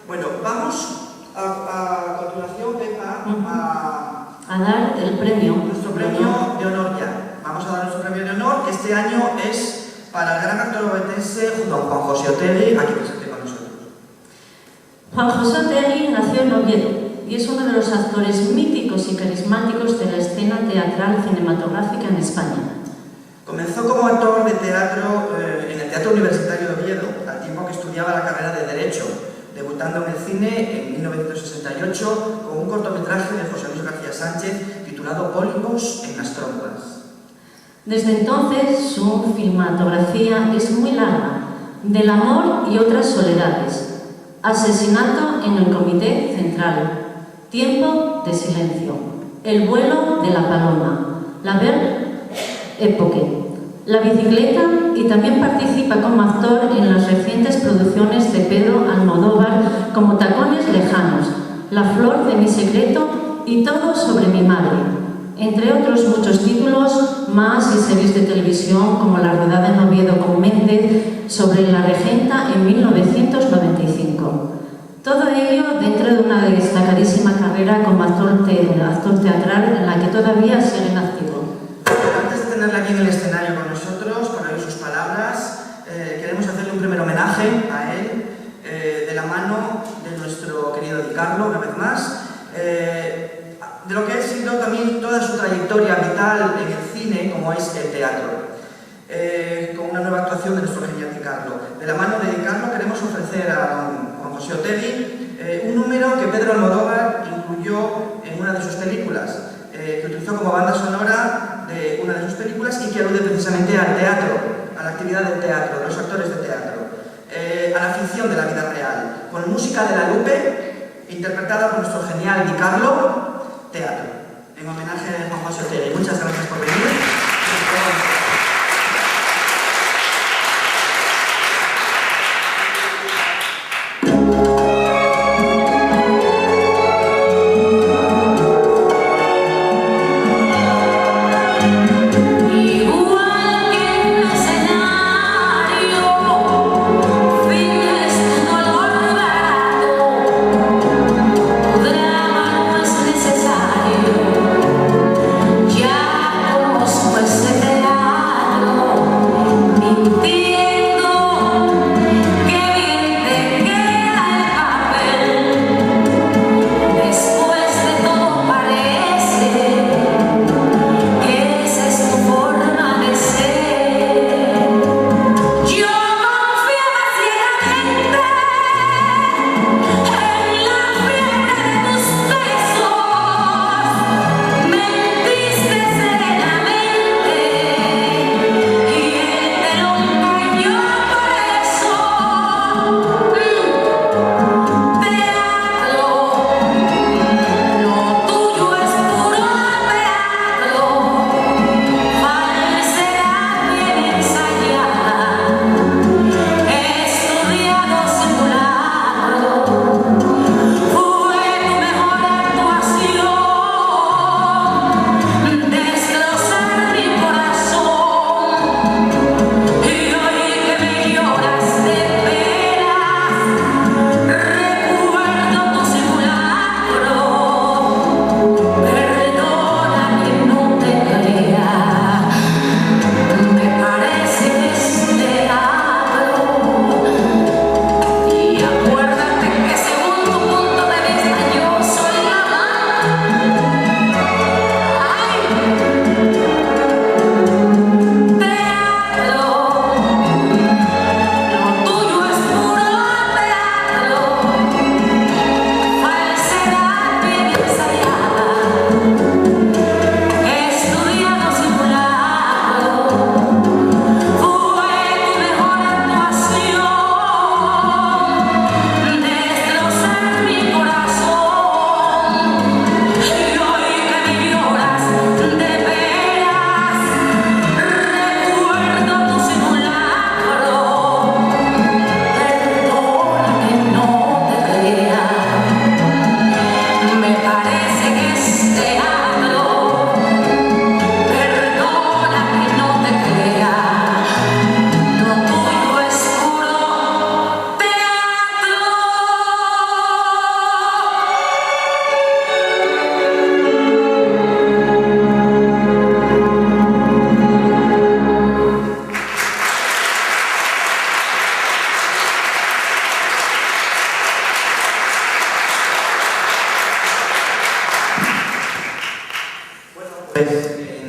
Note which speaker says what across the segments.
Speaker 1: Bueno, vamos a continuación, Pepa,
Speaker 2: a dar el premio.
Speaker 1: Nuestro premio de honor ya. Vamos a dar nuestro premio de honor. Este año es para el gran actor obetense junto a Juan José Otegi, aquí presente con nosotros.
Speaker 2: Juan José Otegi nació en Oviedo y es uno de los actores míticos y carismáticos de la escena teatral cinematográfica en España.
Speaker 1: Comenzó como actor de teatro en el Teatro Universitario de Oviedo, al tiempo que estudiaba la carrera de Derecho, debutando en el cine en 1968 con un cortometraje de José Luis García Sánchez titulado Pólipos en las trompas.
Speaker 2: Desde entonces su filmografía es muy larga: Del amor y otras soledades, Asesinato en el Comité Central, Tiempo de silencio, El vuelo de la paloma, La Belle Époque, La bicicleta, y también participa como actor en las recientes producciones de Pedro Almodóvar como Tacones lejanos, La flor de mi secreto y Todo sobre mi madre, entre otros muchos títulos más y series de televisión como La redada en Oviedo con Méndez, Sobre la regenta en 1995. Todo ello dentro de una destacadísima carrera como actor teatral en la que todavía sigue en activo.
Speaker 1: Antes de tenerla aquí en el escenario con nosotros, para oír sus palabras, queremos hacerle un primer homenaje a él, de la mano de nuestro querido Di Carlo, una vez más, de lo que ha sido también toda su trayectoria vital en el cine, como es el teatro, con una nueva actuación de nuestro genial Di Carlo. De la mano de Di Carlo queremos ofrecer a Juan José Otegi un número que Pedro Almodóvar incluyó en una de sus películas, que utilizó como banda sonora de una de sus películas y que alude precisamente al teatro, a la actividad del teatro, de los actores de teatro, a la ficción de la vida real, con música de La Lupe, interpretada por nuestro genial Di Carlo, Teatro, en homenaje a Juan José Otegi. Muchas gracias por venir.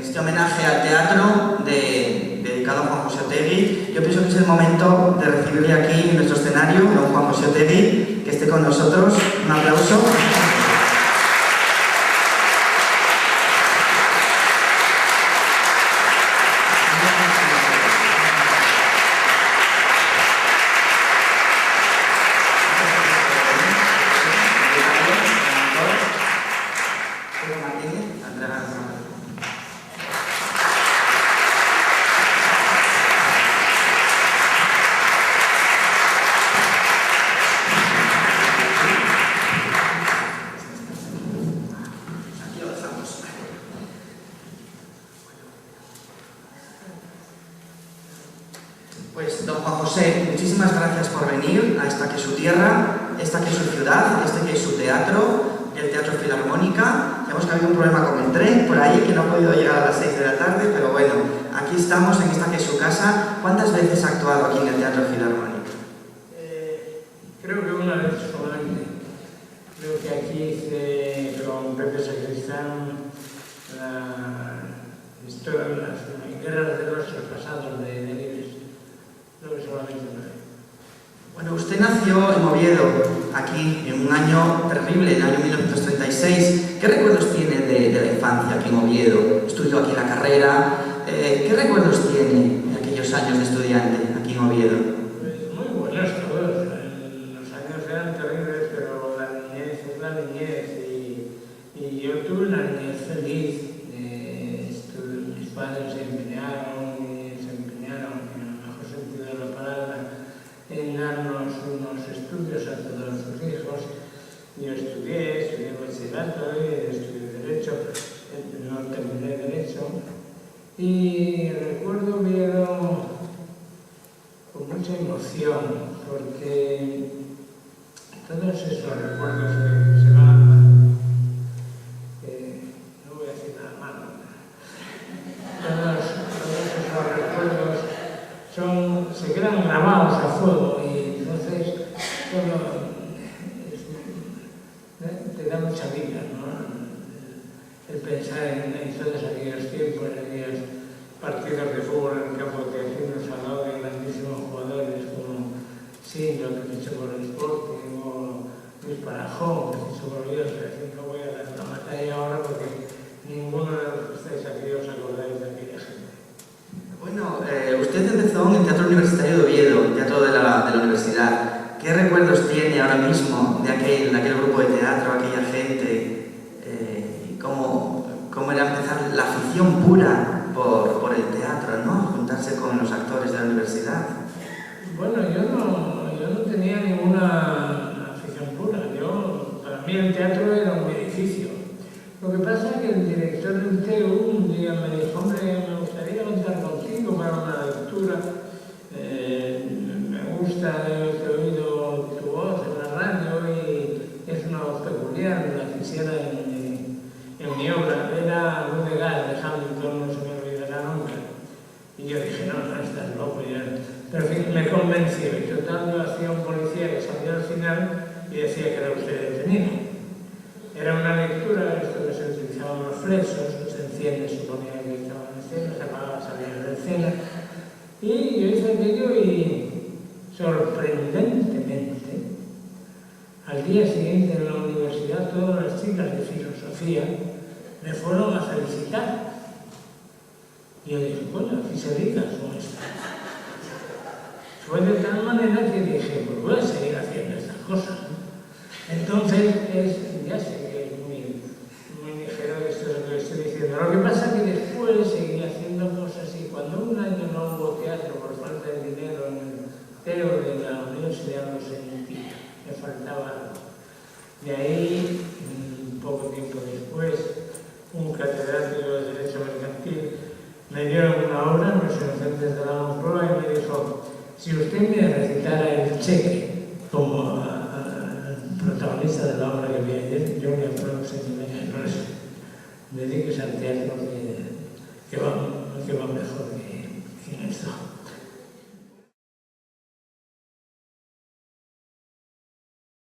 Speaker 1: este homenaje al teatro dedicado a Juan José Otegi. Yo pienso que es el momento de recibirle aquí en nuestro escenario, don Juan José Otegi, que esté con nosotros. Un aplauso. Pues, don Juan José, muchísimas gracias por venir a esta que es su tierra, esta que es su ciudad, este que es su teatro, el Teatro Filarmónica. Sabemos que ha habido un problema con el tren por ahí, que no ha podido llegar a las 6 de la tarde, pero bueno, aquí estamos en esta que es su casa. ¿Cuántas veces ha actuado aquí en el Teatro Filarmónica?
Speaker 3: Creo que una vez solamente. Creo que aquí hice con Pepe Sacristán la historia de las guerras de los pasados de Libres. Creo que solamente una vez.
Speaker 1: Bueno, usted nació en Oviedo, aquí, en un año terrible, en el año 1936. ¿Qué recuerdos tiene de la infancia aquí en Oviedo? Estudió aquí la carrera. ¿Qué recuerdos tiene de aquellos años de estudiante aquí en Oviedo?
Speaker 3: Pues muy buenos todos. Los años eran terribles, pero la niñez es la niñez. Y yo tuve una niñez feliz. Mis padres se empeñaron, en el mejor sentido de la palabra, en darnos unos estudios a todos sus hijos. Yo estudié bachillerato, estudié Derecho, no terminé Derecho, y recuerdo Oviedo con mucha emoción, porque todos esos recuerdos que se van, no voy a decir nada malo, todos esos recuerdos se quedan grabados a fuego, y entonces todo te da mucha vida, ¿no? El pensar en todos aquellos tiempos, en aquellos partidos de fútbol en el campo que hicimos al lado de grandísimos jugadores como Sindo, que fichó por el Sporting, o Luis Parajón, que fichó por el Bielsa. No voy a dar una batalla ahora porque ninguno de los que estáis aquí os acordáis de aquella gente.
Speaker 1: Bueno, usted empezó en el Teatro Universitario de Oviedo, el teatro de la universidad. ¿Qué recuerdos tiene ahora mismo de aquel grupo de teatro, aquella gente? ¿Cómo era empezar la afición pura por el teatro, ¿no? Juntarse con los actores de la universidad.
Speaker 3: Bueno, yo no tenía ninguna afición pura. Para mí el teatro era un edificio. Lo que pasa es que el director del TEU un día me dijo: hombre, me gustaría contar contigo para una lectura. Me gusta, he oído tu voz en la radio y es una voz peculiar, me la quisiera en mi obra. Era Rudegal de Hamilton, no se me olvidará nunca. Y yo dije: no, estás loco ya. Pero en fin, me convenció. Y total, yo hacía un policía que salía al final y decía que era usted detenido. Era una lectura, esto que se utilizaban los flesos, que se enciende, suponía que estaba en escena, se apagaba, salía de escena. Y yo hice aquello y, sorprendentemente, al día siguiente en la universidad, todas las chicas de filosofía me fueron a felicitar. Y yo dije: bueno, aquí se diga con esto. Fue de tal manera que dije: pues voy a seguir haciendo estas cosas. Entonces, ya sé que es muy ligero esto de lo que estoy diciendo. Lo que pasa es que después seguí haciendo cosas, y cuando un año no hubo teatro por falta de dinero en el TEO de la universidad, lo sentí, me faltaba algo. De ahí, poco tiempo después, un catedrático de Derecho Mercantil me dio una obra, Los Inocentes de la Moncloa, y me dijo: si usted me recitara el cheque como protagonista de la obra que vi ayer, yo le aplaudo, no sé, dedíquese al teatro,